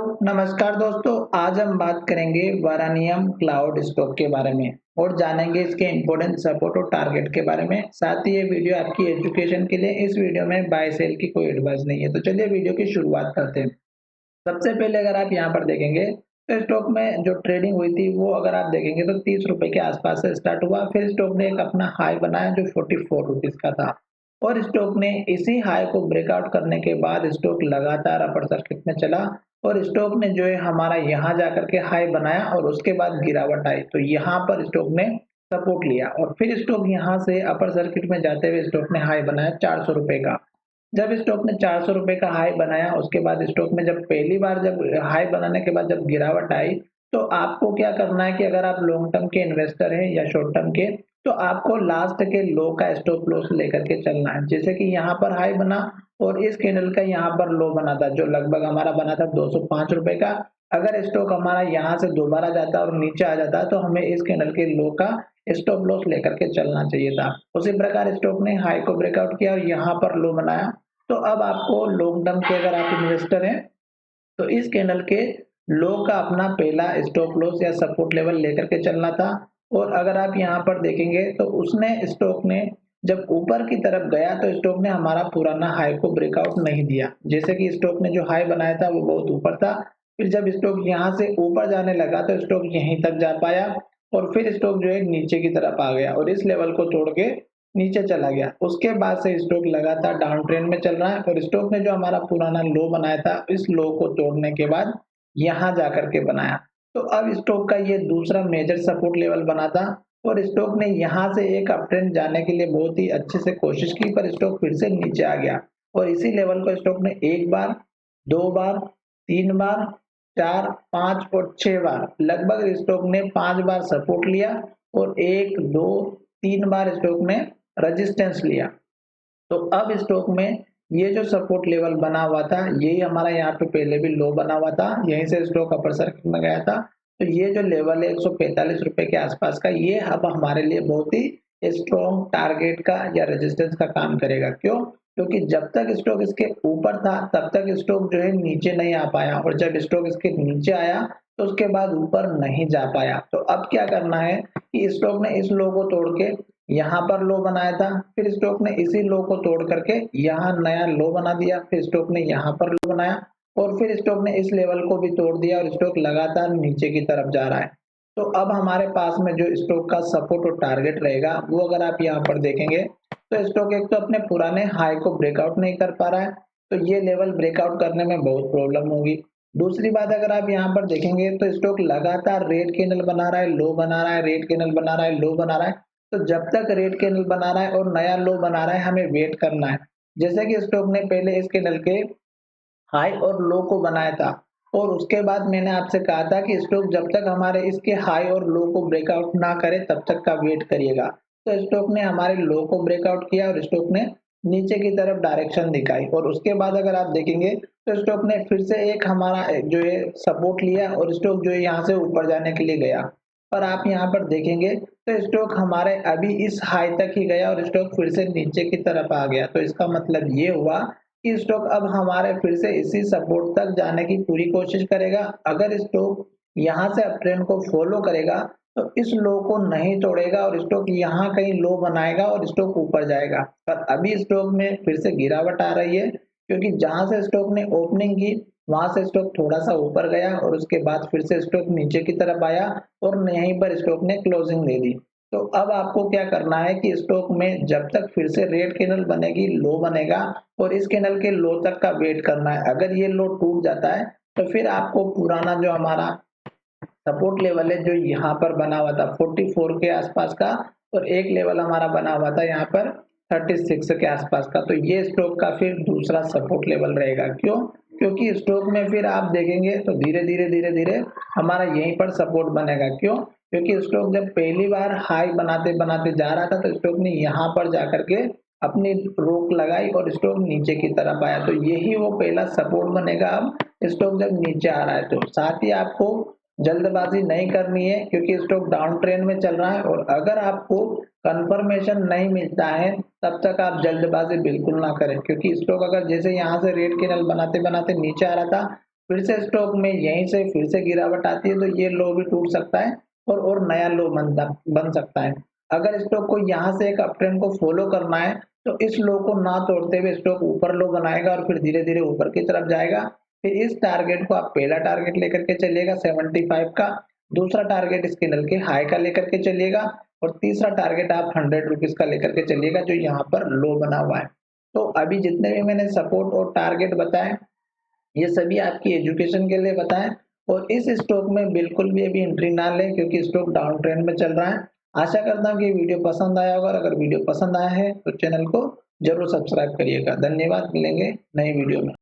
नमस्कार दोस्तों। आज हम बात करेंगे वारानियम क्लाउड स्टॉक के बारे में और जानेंगे इसके इम्पोर्टेंट सपोर्ट और टारगेट के बारे में। साथ ही ये वीडियो आपकी एजुकेशन के लिए, इस वीडियो में बाय सेल की कोई एडवाइस नहीं है। तो चलिए वीडियो की शुरुआत करते हैं। सबसे पहले अगर आप यहाँ पर देखेंगे तो स्टॉक में जो ट्रेडिंग हुई थी वो अगर आप देखेंगे तो 30 रुपए के आसपास से स्टार्ट हुआ। फिर स्टॉक ने एक अपना हाई बनाया जो 44 रुपीज का था और स्टॉक ने इसी हाई को ब्रेकआउट करने के बाद स्टॉक लगातार अपर सर्किट में चला और स्टॉक ने जो है हमारा यहाँ जाकर के हाई बनाया और उसके बाद गिरावट आई। तो यहाँ पर स्टॉक ने सपोर्ट लिया और फिर स्टॉक यहाँ से अपर सर्किट में जाते हुए स्टॉक ने हाई बनाया 400 रुपए का। जब स्टॉक ने 400 रुपए का हाई बनाया, उसके बाद स्टॉक में जब पहली बार जब हाई बनाने के बाद जब गिरावट आई, तो आपको क्या करना है कि अगर आप लॉन्ग टर्म के इन्वेस्टर हैं या शॉर्ट टर्म के, तो आपको लास्ट के लो का स्टॉप लॉस लेकर के चलना है। जैसे कि यहाँ पर हाई बना और इस कैंडल का यहाँ पर लो बना था जो लगभग हमारा बना था 205 रुपए का। अगर स्टॉक हमारा यहाँ से दोबारा जाता और नीचे आ जाता तो हमें इस कैंडल के लो का स्टॉप लॉस लेकर के चलना चाहिए था। उसी प्रकार स्टॉक ने हाई को ब्रेकआउट किया और यहाँ पर लो बनाया। तो अब आपको लॉन्ग टर्म के अगर आप इन्वेस्टर हैं तो इस कैंडल के लो का अपना पहला स्टॉप लॉस या सपोर्ट लेवल लेकर के चलना था। और अगर आप यहाँ पर देखेंगे तो उसने स्टॉक ने जब ऊपर की तरफ गया तो स्टॉक ने हमारा पुराना हाई को ब्रेकआउट नहीं दिया। जैसे कि स्टॉक ने जो हाई बनाया था वो बहुत ऊपर था, फिर जब स्टॉक यहाँ से ऊपर जाने लगा तो स्टॉक यहीं तक जा पाया और फिर स्टॉक जो है नीचे की तरफ आ गया और इस लेवल को तोड़ के नीचे चला गया। उसके बाद से स्टॉक लगातार डाउन ट्रेंड में चल रहा है और स्टॉक ने जो हमारा पुराना लो बनाया था इस लो को तोड़ने के बाद यहाँ जाकर के बनाया। तो अब स्टॉक का ये दूसरा मेजर सपोर्ट लेवल बना था और स्टॉक ने यहाँ से एक अप ट्रेंड जाने के लिए बहुत ही अच्छे से कोशिश की, पर स्टॉक फिर से नीचे आ गया और इसी लेवल को स्टॉक ने एक बार, दो बार, तीन बार, चार, पांच और छह बार, लगभग स्टॉक ने 5 बार सपोर्ट लिया और एक, दो, 3 बार स्टॉक ने रेजिस्टेंस लिया। तो अब स्टॉक में ये जो सपोर्ट लेवल बना हुआ था यही हमारा यहाँ पे पहले भी लो बना हुआ था, यहीं से स्टॉक अपर सर्किट में गया था। तो ये जो लेवल है 145 रुपए के आसपास का, ये अब हमारे लिए बहुत ही स्ट्रॉन्ग टारगेट का या रेजिस्टेंस का काम करेगा। क्यों? क्योंकि जब तक स्टॉक इसके ऊपर था तब तक स्टॉक जो है नीचे नहीं आ पाया और जब स्टॉक इसके नीचे आया तो उसके बाद ऊपर नहीं जा पाया। तो अब क्या करना है कि स्टॉक ने इस लो को तोड़ के यहाँ पर लो बनाया था, फिर स्टॉक ने इसी लो को तोड़ करके यहाँ नया लो बना दिया, फिर स्टॉक ने यहाँ पर लो बनाया और फिर स्टॉक ने इस लेवल को भी तोड़ दिया और स्टॉक लगातार नीचे की तरफ जा रहा है। तो अब हमारे पास में जो स्टॉक का सपोर्ट और टारगेट रहेगा वो अगर आप यहाँ पर देखेंगे तो स्टॉक एक तो अपने पुराने हाई को ब्रेकआउट नहीं कर पा रहा है, तो ये लेवल ब्रेकआउट करने में बहुत प्रॉब्लम होगी। दूसरी बात अगर आप यहाँ पर देखेंगे तो स्टॉक लगातार रेड कैंडल बना रहा है, लो बना रहा है, रेड कैंडल बना रहा है, लो बना रहा है। तो जब तक रेड कैंडल बना रहा है और नया लो बना रहा है हमें वेट करना है। जैसे कि स्टॉक ने पहले इस कैंडल के हाई और लो को बनाया था और उसके बाद मैंने आपसे कहा था कि स्टॉक जब तक हमारे इसके हाई और लो को ब्रेकआउट ना करे तब तक का वेट करिएगा। तो स्टॉक ने हमारे लो को ब्रेकआउट किया और स्टॉक ने नीचे की तरफ डायरेक्शन दिखाई और उसके बाद अगर आप देखेंगे तो स्टॉक ने फिर से एक हमारा जो है सपोर्ट लिया और स्टॉक जो है यहाँ से ऊपर जाने के लिए गया। पर आप यहाँ पर देखेंगे तो स्टॉक हमारे अभी इस हाई तक ही गया और स्टॉक फिर से नीचे की तरफ आ गया। तो इसका मतलब ये हुआ कि स्टॉक अब हमारे फिर से इसी सपोर्ट तक जाने की पूरी कोशिश करेगा। अगर स्टॉक यहाँ से अप ट्रेंड को फॉलो करेगा तो इस लो को नहीं तोड़ेगा और स्टॉक यहाँ कहीं लो बनाएगा और स्टॉक ऊपर जाएगा। पर अभी स्टॉक में फिर से गिरावट आ रही है क्योंकि जहां से स्टॉक ने ओपनिंग की वहां से स्टॉक थोड़ा सा ऊपर गया और उसके बाद फिर से स्टॉक नीचे की तरफ आया और यहीं पर स्टॉक ने क्लोजिंग दे दी। तो अब आपको क्या करना है कि स्टॉक में जब तक फिर से रेड कैंडल बनेगी, लो बनेगा और इस कैंडल के लो तक का वेट करना है। अगर ये लो टूट जाता है तो फिर आपको पुराना जो हमारा सपोर्ट लेवल है जो यहाँ पर बना हुआ था 44 के आसपास का और एक लेवल हमारा बना हुआ था यहाँ पर 36 के आसपास का, तो ये स्टॉक का फिर दूसरा सपोर्ट लेवल रहेगा। क्यों? क्योंकि स्टॉक में फिर आप देखेंगे तो धीरे धीरे हमारा यहीं पर सपोर्ट बनेगा। क्यों? क्योंकि स्टॉक जब पहली बार हाई बनाते बनाते जा रहा था तो स्टॉक ने यहाँ पर जाकर के अपनी रोक लगाई और स्टॉक नीचे की तरफ आया। तो यही वो पहला सपोर्ट बनेगा अब स्टॉक जब नीचे आ रहा है। तो साथ ही आपको जल्दबाजी नहीं करनी है क्योंकि स्टॉक डाउन ट्रेंड में चल रहा है और अगर आपको कंफर्मेशन नहीं मिलता है तब तक आप जल्दबाजी बिल्कुल ना करें। क्योंकि स्टॉक अगर जैसे यहाँ से रेड कैंडल बनाते बनाते नीचे आ रहा था फिर से स्टॉक में यहीं से फिर से गिरावट आती है तो ये लो भी टूट सकता है और नया लो बन सकता है। अगर स्टॉक को यहाँ से एक अप ट्रेंड को फॉलो करना है तो इस लो को ना तोड़ते हुए स्टॉक ऊपर लो बनाएगा और फिर धीरे धीरे ऊपर की तरफ जाएगा। फिर इस टारगेट को आप पहला टारगेट लेकर के चलिएगा 75 का, दूसरा टारगेट इसके नल के हाई का लेकर के चलिएगा और तीसरा टारगेट आप 100 रुपीज का लेकर के चलिएगा जो यहाँ पर लो बना हुआ है। तो अभी जितने भी मैंने सपोर्ट और टारगेट बताए ये सभी आपकी एजुकेशन के लिए बताएं और इस स्टॉक में बिल्कुल भी अभी एंट्री ना लें क्योंकि स्टॉक डाउन ट्रेंड में चल रहा है। आशा करता हूँ कि वीडियो पसंद आया होगा। अगर वीडियो पसंद आया है तो चैनल को जरूर सब्सक्राइब करिएगा। धन्यवाद, मिलेंगे नई वीडियो में।